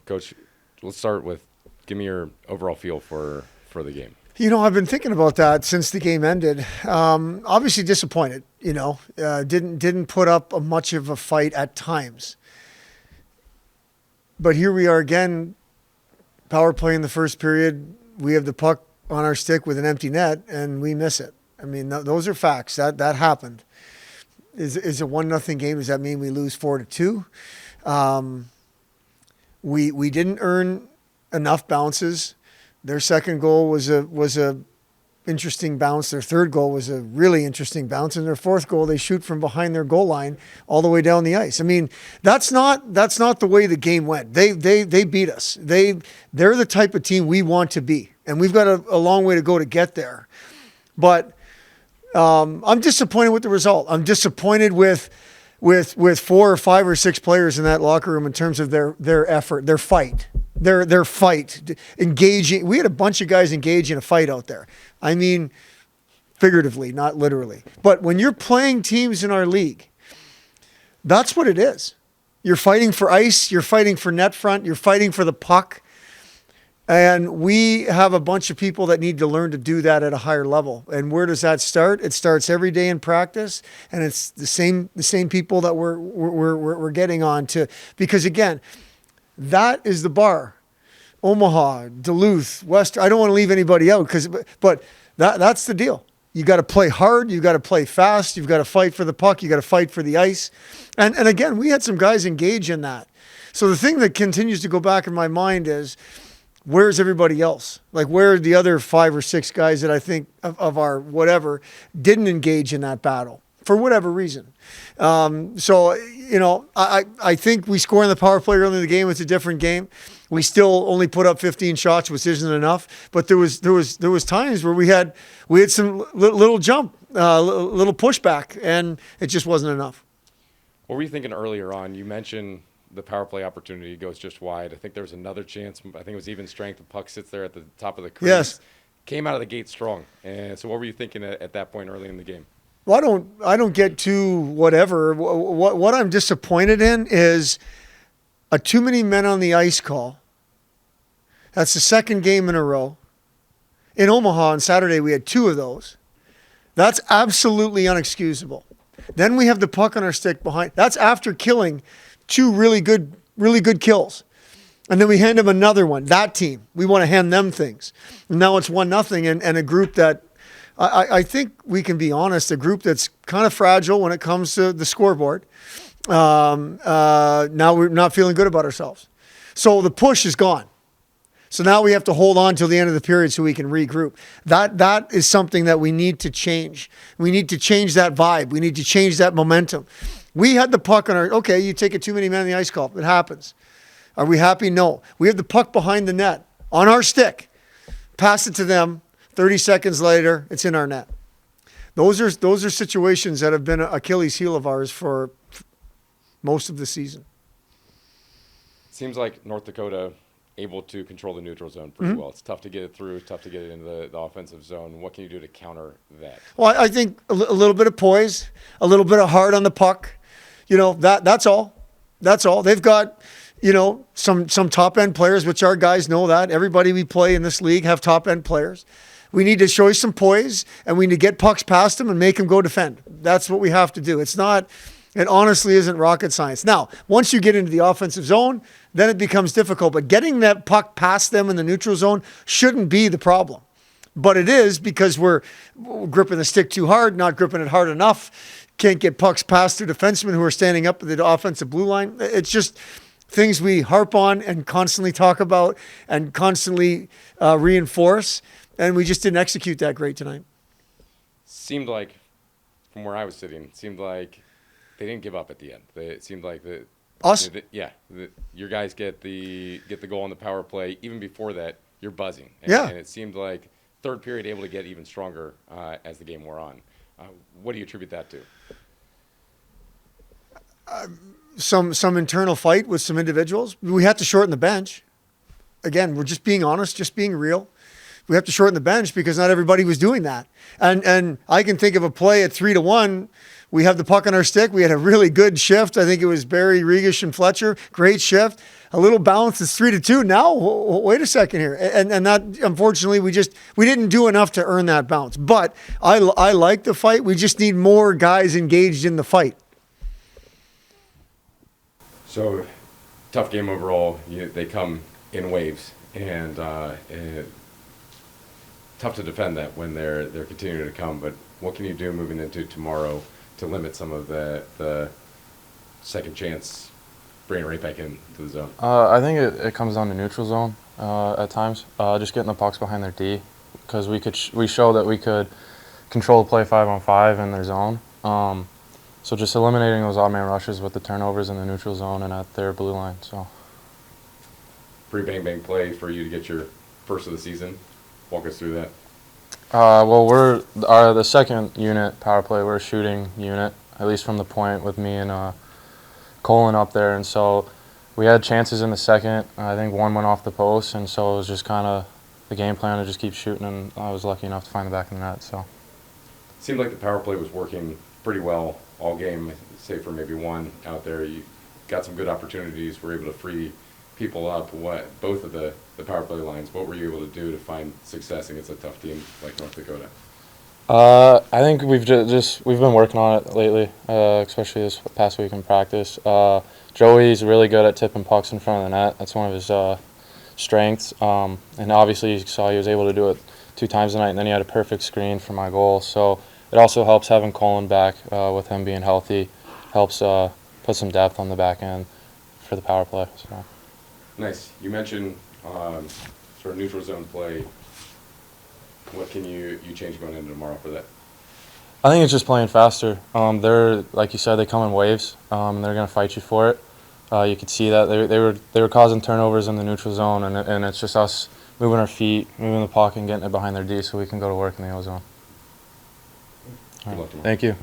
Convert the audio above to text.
Coach, let's start with give me your overall feel for the game. I've been thinking about that since the game ended. Obviously disappointed, didn't put up much of a fight at times. But here we are again, power play in the first period. We have the puck on our stick with an empty net, and we miss it. I mean, those are facts. That happened. Is it 1-0 game? Does that mean we lose 4-2? We didn't earn enough bounces. Their second goal was a interesting bounce. Their third goal was a really interesting bounce, and their fourth goal they shoot from behind their goal line all the way down the ice. I mean, that's not the way the game went. They beat us. They're the type of team we want to be, and we've got a long way to go to get there. But I'm disappointed with the result. I'm disappointed with 4 or 5 or 6 players in that locker room in terms of their effort, their fight. Their fight, engaging. We had a bunch of guys engage in a fight out there. I mean, figuratively, not literally. But when you're playing teams in our league, that's what it is. You're fighting for ice. You're fighting for net front. You're fighting for the puck. And we have a bunch of people that need to learn to do that at a higher level. And where does that start? It starts every day in practice, and it's the same people that we're getting on to. Because again, that is the bar. Omaha, Duluth, West. I don't want to leave anybody out but that's the deal. You got to play hard. You got to play fast. You've got to fight for the puck. You got to fight for the ice. And again, we had some guys engage in that. So the thing that continues to go back in my mind is, where's everybody else? Like, where are the other 5 or 6 guys that I think of our whatever didn't engage in that battle for whatever reason? I think we score in the power play early in the game. It's a different game. We still only put up 15 shots, which isn't enough. But there was times where we had some little jump, little pushback, and it just wasn't enough. What were you thinking earlier on? You mentioned the power play opportunity goes just wide. I think there was another chance. I think it was even strength. The puck sits there at the top of the crease. Yes. Came out of the gate strong. And so what were you thinking at that point early in the game? Well, I don't get too whatever. What I'm disappointed in is a too many men on the ice call. That's the second game in a row. In Omaha on Saturday, we had 2 of those. That's absolutely unexcusable. Then we have the puck on our stick behind. That's after killing 2 really good kills. And then we hand them another one. That team, we want to hand them things. And now it's 1-0 and a group that I think we can be honest, a group that's kind of fragile when it comes to the scoreboard. Now we're not feeling good about ourselves. So the push is gone. So now we have to hold on till the end of the period so we can regroup. That is something that we need to change. We need to change that vibe. We need to change that momentum. We had the puck on okay, you take it too many men on the ice call. It happens. Are we happy? No. We have the puck behind the net on our stick. Pass it to them. 30 seconds later, it's in our net. Those are situations that have been an Achilles heel of ours for most of the season. Seems like North Dakota able to control the neutral zone pretty well. It's tough to get it through. It's tough to get it into the offensive zone. What can you do to counter that? Well, I think a little bit of poise, a little bit of heart on the puck. That's all. That's all. They've got, some top-end players, which our guys know that. Everybody we play in this league have top-end players. We need to show some poise, and we need to get pucks past them and make them go defend. That's what we have to do. It honestly isn't rocket science. Now, once you get into the offensive zone, then it becomes difficult. But getting that puck past them in the neutral zone shouldn't be the problem. But it is because we're gripping the stick too hard, not gripping it hard enough, can't get pucks past their defensemen who are standing up at the offensive blue line. It's just things we harp on and constantly talk about and constantly reinforce. And we just didn't execute that great tonight. Seemed like, from where I was sitting, they didn't give up at the end. It seemed like us. Your guys get the goal on the power play. Even before that, you're buzzing. And it seemed like third period able to get even stronger as the game wore on. What do you attribute that to? Some internal fight with some individuals. We had to shorten the bench. Again, we're just being honest, just being real. we have to shorten the bench because not everybody was doing that. And I can think of a play at 3-1. We have the puck on our stick. We had a really good shift. I think it was Barry, Regish, and Fletcher. Great shift. A little bounce. It's 3-2. Now, wait a second here. And that, unfortunately, we didn't do enough to earn that bounce. But I like the fight. We just need more guys engaged in the fight. So, tough game overall. They come in waves, and tough to defend that when they're continuing to come. But what can you do moving into tomorrow to limit some of the second chance, bring it right back into the zone? I think it comes down to neutral zone at times. Just getting the pucks behind their D, because we show that we could control the play 5-on-5 in their zone. So just eliminating those odd man rushes with the turnovers in the neutral zone and at their blue line. So Free bang play for you to get your first of the season. Walk us through that. Well, we're the second unit power play. We're a shooting unit, at least from the point with me and Colin up there, and so we had chances in the second. I think one went off the post, and so it was just kind of the game plan to just keep shooting, and I was lucky enough to find the back of the net. So seemed like the power play was working pretty well all game, save for maybe one out there. You got some good opportunities, were able to free people up. Both of the power play lines, what were you able to do to find success against a tough team like North Dakota? I think we've been working on it lately, especially this past week in practice. Joey's really good at tipping pucks in front of the net. That's one of his strengths. And obviously you saw he was able to do it 2 times tonight, and then he had a perfect screen for my goal. So it also helps having Colin back with him being healthy. Helps put some depth on the back end for the power play. So. Nice. You mentioned sort of neutral zone play. What can you change going into tomorrow for that? I think it's just playing faster. They're, like you said, they come in waves, and they're going to fight you for it. You could see that they were causing turnovers in the neutral zone, and it's just us moving our feet, moving the puck, and getting it behind their D so we can go to work in the O zone. Good luck tomorrow. Thank you.